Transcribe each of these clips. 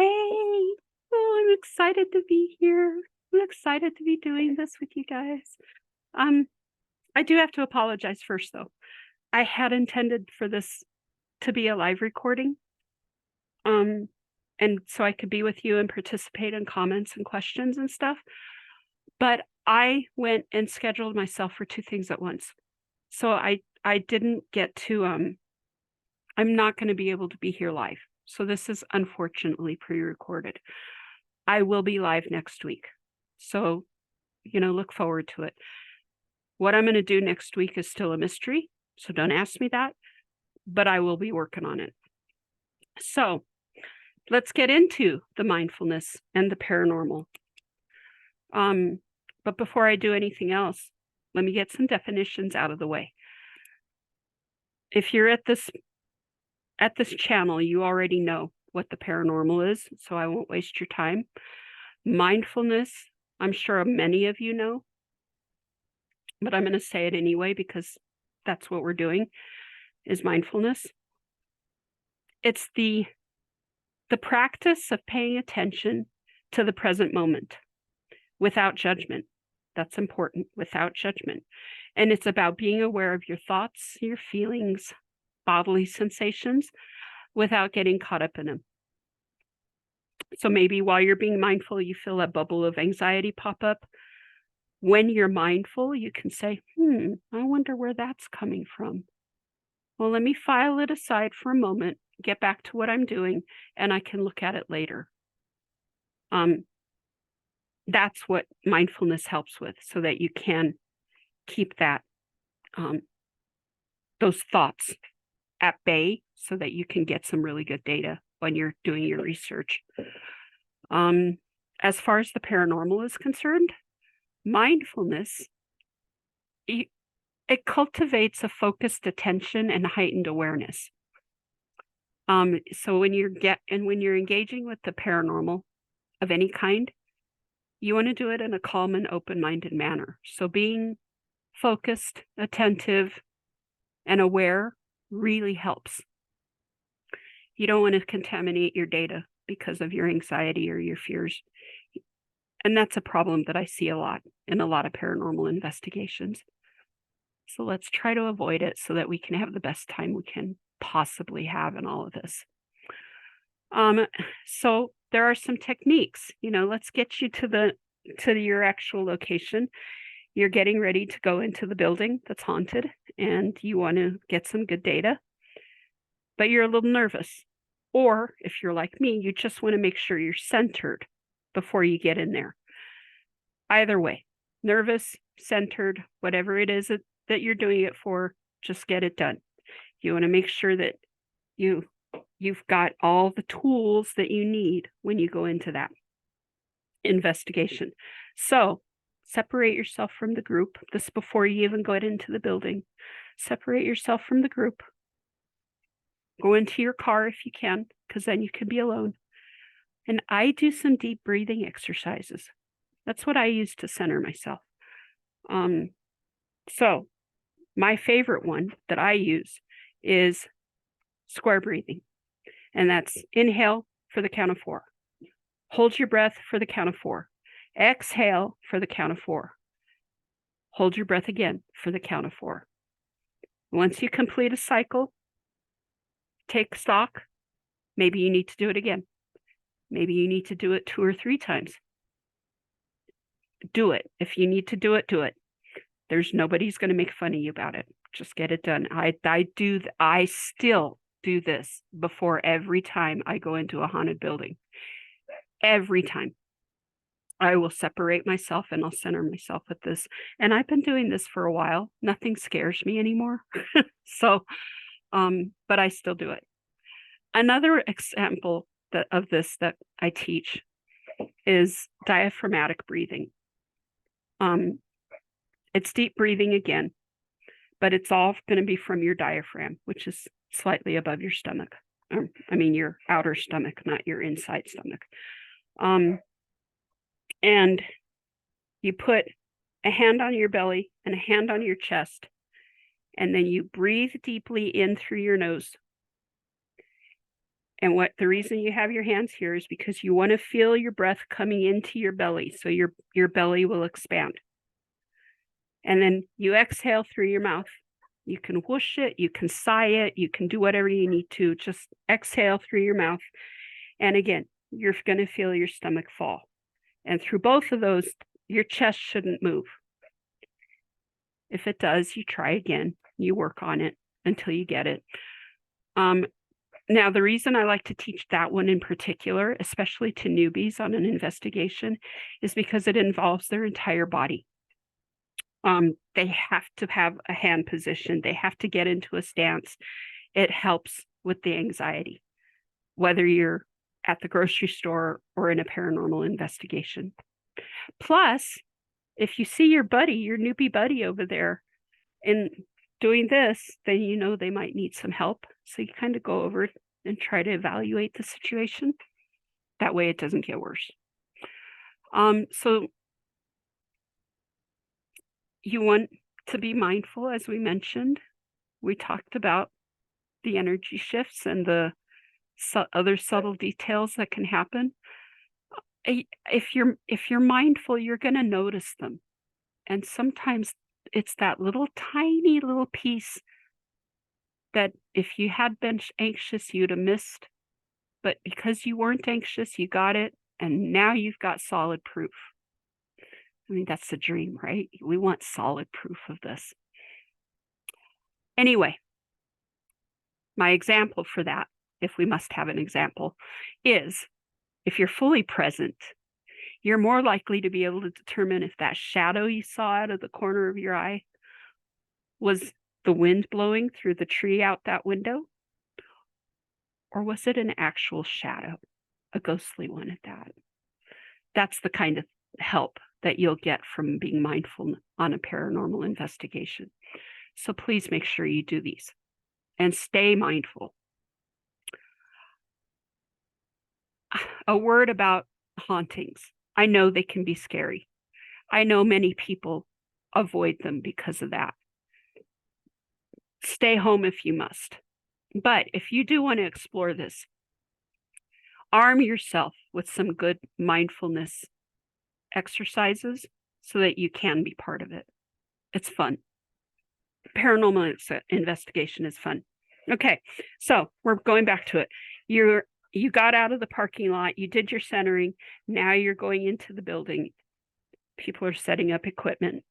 Hey, oh, I'm excited to be here. I'm excited to be doing this with you guys. Um, I do have to apologize first, though. I had intended for this to be a live recording, um, and so I could be with you and participate in comments and questions and stuff. But I went and scheduled myself for two things at once, so I didn't get to. I'm not going to be able to be here live, so this is unfortunately pre-recorded. I will be live next week. So, look forward to it. What I'm going to do next week is still a mystery. So don't ask me that, but I will be working on it. So let's get into the mindfulness and the paranormal. But before I do anything else, let me get some definitions out of the way. If you're at this channel, you already know what the paranormal is, so I won't waste your time. Mindfulness, I'm sure many of you know, but I'm going to say it anyway because that's what we're doing, is mindfulness. It's the practice of paying attention to the present moment without judgment. That's important, without judgment. And it's about being aware of your thoughts, your feelings, bodily sensations without getting caught up in them. So maybe while you're being mindful, you feel a bubble of anxiety pop up. When you're mindful, you can say, I wonder where that's coming from. Well, let me file it aside for a moment, get back to what I'm doing, and I can look at it later. That's what mindfulness helps with, so that you can keep that those thoughts at bay, so that you can get some really good data when you're doing your research. As far as the paranormal is concerned, mindfulness, it cultivates a focused attention and heightened awareness. So when you're engaging with the paranormal of any kind, you want to do it in a calm and open-minded manner. So being focused, attentive, and aware really helps. You don't want to contaminate your data because of your anxiety or your fears. And that's a problem that I see a lot in a lot of paranormal investigations. So let's try to avoid it so that we can have the best time we can possibly have in all of this. So there are some techniques. Let's get you to your actual location. You're getting ready to go into the building that's haunted, and you want to get some good data, but you're a little nervous. Or if you're like me, you just want to make sure you're centered before you get in there. Either way, nervous, centered, whatever it is that you're doing it for, just get it done. You want to make sure that you've got all the tools that you need when you go into that investigation. So separate yourself from the group. This before you even go into the building. Separate yourself from the group. Go into your car if you can, because then you can be alone. And I do some deep breathing exercises. That's what I use to center myself. So my favorite one that I use is square breathing. And that's inhale for the count of 4. Hold your breath for the count of 4. Exhale for the count of 4. Hold your breath again for the count of 4. Once you complete a cycle, take stock. Maybe you need to do it again. Maybe you need to do it 2 or 3 times. Do it. If you need to do it, do it. Nobody's going to make fun of you about it. Just get it done. I still do this before every time I go into a haunted building. Every time. I will separate myself and I'll center myself with this. And I've been doing this for a while. Nothing scares me anymore. So, but I still do it. Another example of this that I teach is diaphragmatic breathing. It's deep breathing again, but it's all going to be from your diaphragm, which is slightly above your stomach. Your outer stomach, not your inside stomach. And you put a hand on your belly and a hand on your chest, and then you breathe deeply in through your nose. And what the reason you have your hands here is because you want to feel your breath coming into your belly, so your belly will expand. And then you exhale through your mouth. You can whoosh it, you can sigh it, you can do whatever you need to. Just exhale through your mouth. And again, you're going to feel your stomach fall. And through both of those, your chest shouldn't move. If it does, you try again. You work on it until you get it. Now, the reason I like to teach that one in particular, especially to newbies on an investigation, is because it involves their entire body. They have to have a hand position. They have to get into a stance. It helps with the anxiety, whether you're at the grocery store or in a paranormal investigation. Plus, if you see your buddy, your newbie buddy over there, and doing this, then you know they might need some help. So you kind of go over and try to evaluate the situation. That way it doesn't get worse. So you want to be mindful, as we mentioned. We talked about the energy shifts and the other subtle details that can happen. If you're mindful, you're going to notice them. And sometimes it's that little tiny little piece that if you had been anxious, you'd have missed. But because you weren't anxious, you got it. And now you've got solid proof. I mean, that's the dream, right? We want solid proof of this. Anyway, my example for that, if we must have an example, is if you're fully present, you're more likely to be able to determine if that shadow you saw out of the corner of your eye was the wind blowing through the tree out that window, or was it an actual shadow, a ghostly one at that. That's the kind of help that you'll get from being mindful on a paranormal investigation. So please make sure you do these and stay mindful. A word about hauntings. I know they can be scary. I know many people avoid them because of that. Stay home if you must. But if you do want to explore this, arm yourself with some good mindfulness exercises so that you can be part of it. It's fun. Paranormal investigation is fun. Okay, so we're going back to it. You got out of the parking lot, you did your centering, now you're going into the building. People are setting up equipment.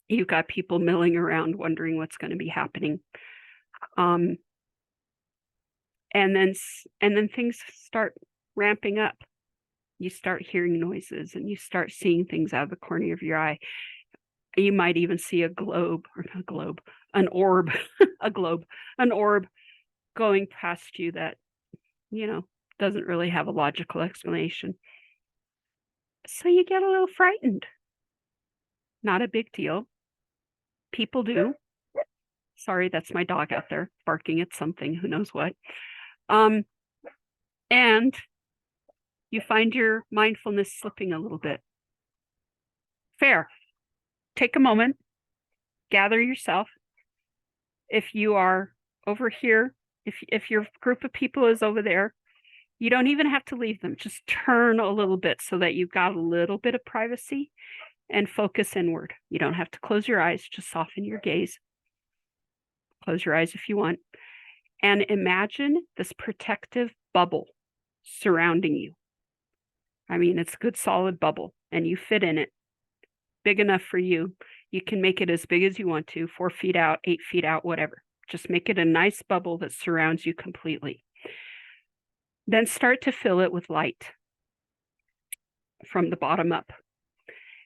You've got people milling around wondering what's going to be happening. And then things start ramping up. You start hearing noises and you start seeing things out of the corner of your eye. You might even see an orb, an orb going past you that, doesn't really have a logical explanation. So you get a little frightened. Not a big deal. People do. Sorry, that's my dog out there barking at something, who knows what. And you find your mindfulness slipping a little bit. Fair. Take a moment, gather yourself. If you are over here, if your group of people is over there, you don't even have to leave them. Just turn a little bit so that you've got a little bit of privacy and focus inward. You don't have to close your eyes, just soften your gaze. Close your eyes if you want. And imagine this protective bubble surrounding you. I mean, it's a good solid bubble and you fit in it. Big enough for you. You can make it as big as you want to, 4 feet out, 8 feet out, whatever. Just make it a nice bubble that surrounds you completely. Then start to fill it with light from the bottom up.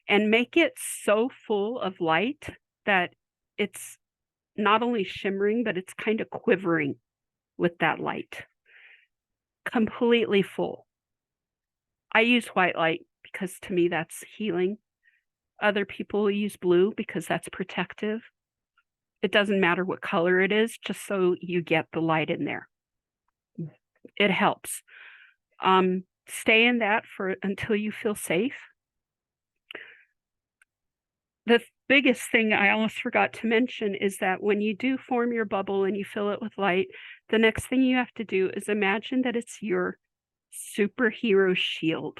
And make it so full of light that it's not only shimmering, but it's kind of quivering with that light. Completely full. I use white light because to me that's healing. Other people use blue because that's protective. It doesn't matter what color it is, just so you get the light in there. It helps. Stay in that until you feel safe. biggest thing I almost forgot to mention is that when you do form your bubble and you fill it with light, the next thing you have to do is imagine that it's your superhero shield.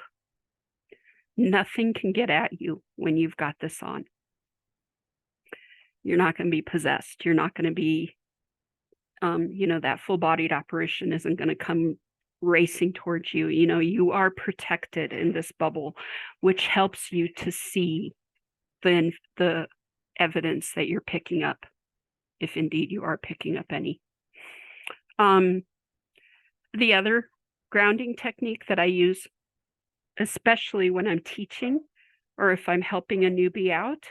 Nothing can get at you when you've got this on. You're not going to be possessed. You're not going to be, that full-bodied apparition isn't going to come racing towards you. You are protected in this bubble, which helps you to see the evidence that you're picking up, if indeed you are picking up any. The other grounding technique that I use, especially when I'm teaching or if I'm helping a newbie out,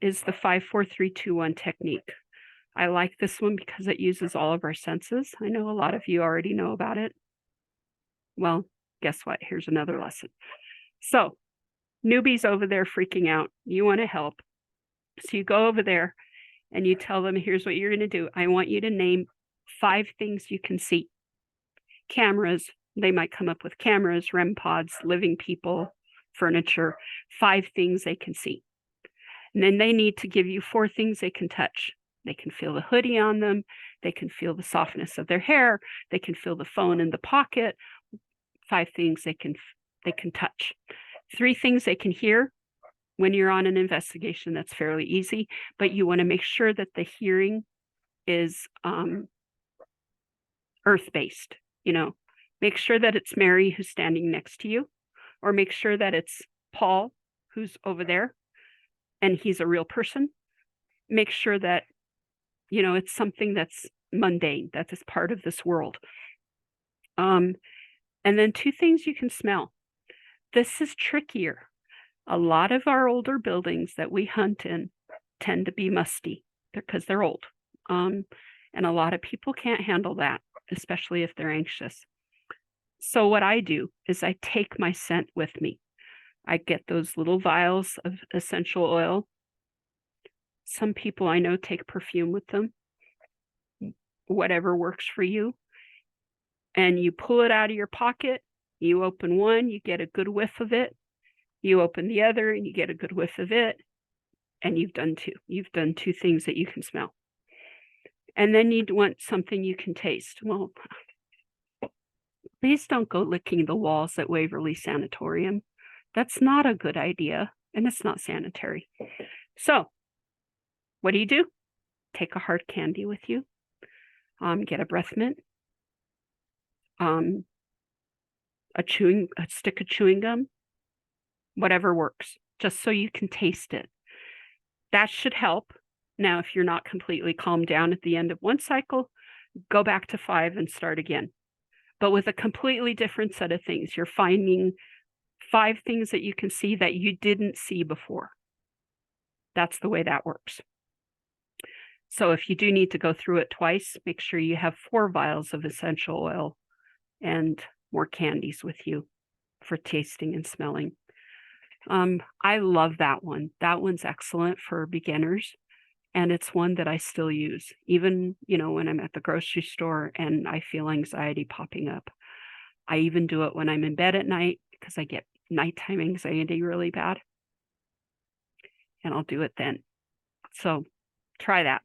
is the 5-4-3-2-1 technique. I like this one because it uses all of our senses. I know a lot of you already know about it. Well, guess what? Here's another lesson. So, newbies over there freaking out. You want to help. So you go over there and you tell them, here's what you're going to do. I want you to name 5 things you can see. Cameras. They might come up with cameras, REM pods, living people, furniture, 5 things they can see. And then they need to give you 4 things they can touch. They can feel the hoodie on them. They can feel the softness of their hair. They can feel the phone in the pocket. 5 things they can touch. 3 things they can hear. When you're on an investigation, that's fairly easy, but you want to make sure that the hearing is earth-based. Make sure that it's Mary who's standing next to you, or make sure that it's Paul who's over there and he's a real person. Make sure that it's something that's mundane, that is part of this world. And then 2 things you can smell. This is trickier. A lot of our older buildings that we hunt in tend to be musty because they're old. And a lot of people can't handle that, especially if they're anxious. So what I do is I take my scent with me. I get those little vials of essential oil. Some people I know take perfume with them. Whatever works for you. And you pull it out of your pocket. You open one, you get a good whiff of it. You open the other and you get a good whiff of it, and you've done 2. You've done 2 things that you can smell. And then you'd want something you can taste. Well, please don't go licking the walls at Waverly Sanatorium. That's not a good idea, and it's not sanitary. So, what do? Take a hard candy with you. Get a breath mint. A stick of chewing gum. Whatever works, just so you can taste it. That should help. Now, if you're not completely calmed down at the end of one cycle, go back to 5 and start again. But with a completely different set of things. You're finding 5 things that you can see that you didn't see before. That's the way that works. So if you do need to go through it twice, make sure you have 4 vials of essential oil and more candies with you for tasting and smelling. I love that one. That one's excellent for beginners, and it's one that I still use, even, when I'm at the grocery store and I feel anxiety popping up. I even do it when I'm in bed at night because I get nighttime anxiety really bad, and I'll do it then. So try that.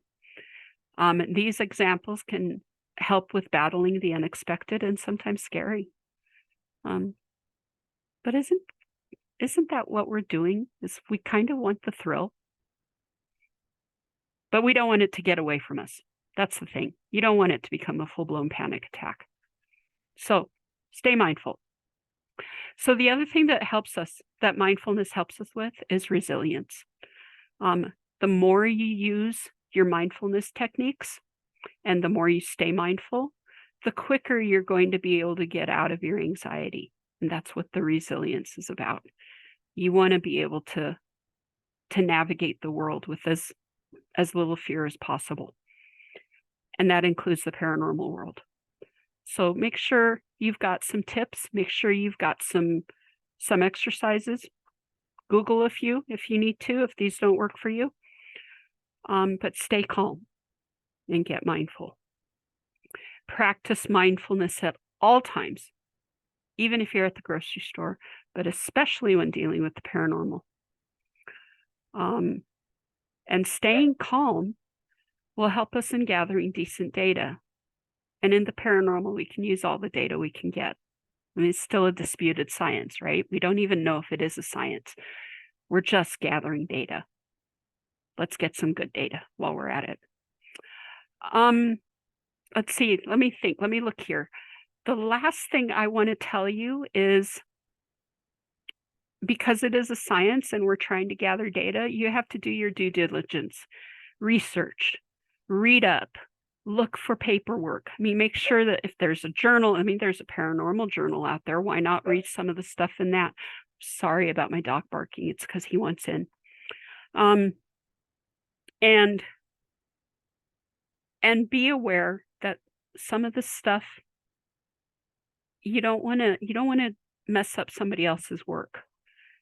These examples can help with battling the unexpected and sometimes scary. But isn't that what we're doing? Is we kind of want the thrill, but we don't want it to get away from us. That's the thing. You don't want it to become a full-blown panic attack. So stay mindful. So the other thing that mindfulness helps us with is resilience. The more you use your mindfulness techniques and the more you stay mindful, the quicker you're going to be able to get out of your anxiety. And that's what the resilience is about. You want to be able to navigate the world with as little fear as possible. And that includes the paranormal world. So make sure you've got some tips. Make sure you've got some exercises. Google a few if you need to, if these don't work for you. But stay calm and get mindful. Practice mindfulness at all times, even if you're at the grocery store, but especially when dealing with the paranormal. And staying calm will help us in gathering decent data. And in the paranormal, we can use all the data we can get. I mean, it's still a disputed science, right? We don't even know if it is a science. We're just gathering data. Let's get some good data while we're at it. Let's see. Let me think. Let me look here. The last thing I want to tell you is, because it is a science and we're trying to gather data, you have to do your due diligence, research, read up, look for paperwork. I mean, make sure that if there's a journal, I mean, there's a paranormal journal out there. Why not read some of the stuff in that? Sorry about my dog barking. It's because he wants in. And be aware that some of the stuff, you don't want to mess up somebody else's work.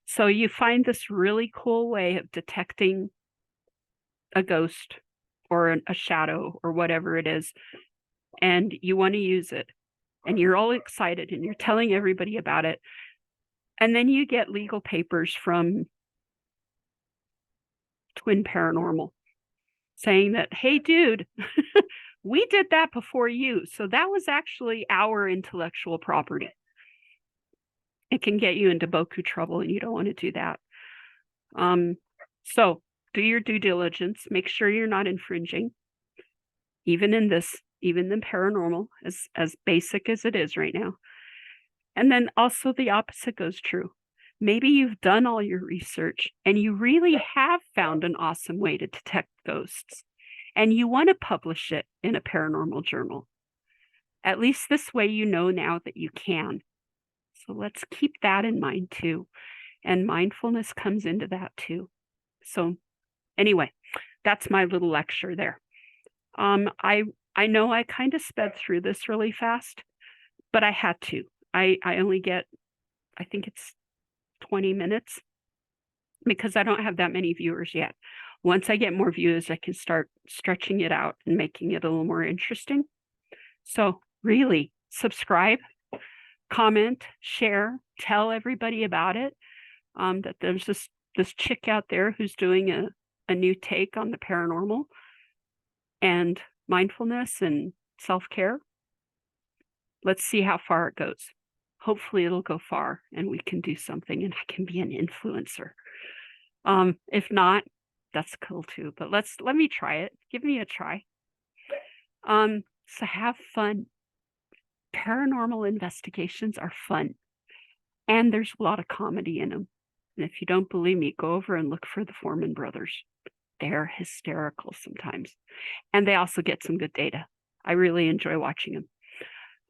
So you find this really cool way of detecting a ghost or a shadow or whatever it is, and you want to use it, and you're all excited and you're telling everybody about it. And then you get legal papers from Twin Paranormal saying that, hey, dude, we did that before you. So that was actually our intellectual property. It can get you into boku trouble, and you don't want to do that. So do your due diligence. Make sure you're not infringing, even in the paranormal, as basic as it is right now. And then also the opposite goes true. Maybe you've done all your research and you really have found an awesome way to detect ghosts, and you want to publish it in a paranormal journal. At least this way you know now that you can. So let's keep that in mind too. And mindfulness comes into that too. So anyway, that's my little lecture there. I know I kind of sped through this really fast, but I had to. I only get, I think it's 20 minutes, because I don't have that many viewers yet. Once I get more views, I can start stretching it out and making it a little more interesting. So really, subscribe, comment, share, tell everybody about it. That there's this chick out there who's doing a new take on the paranormal and mindfulness and self-care. Let's see how far it goes. Hopefully it'll go far and we can do something and I can be an influencer. If not, that's cool too, but let me try it. Give me a try. So have fun. Paranormal investigations are fun, and there's a lot of comedy in them. And if you don't believe me, go over and look for the Foreman brothers. They're hysterical sometimes, and they also get some good data. I really enjoy watching them.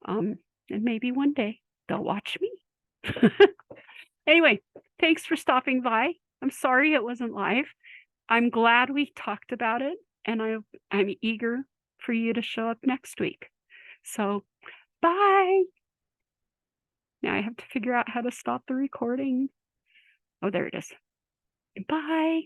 And maybe one day they'll watch me. Anyway, thanks for stopping by. I'm sorry it wasn't live. I'm glad we talked about it, and I'm eager for you to show up next week. So, bye. Now I have to figure out how to stop the recording. Oh, there it is. Bye.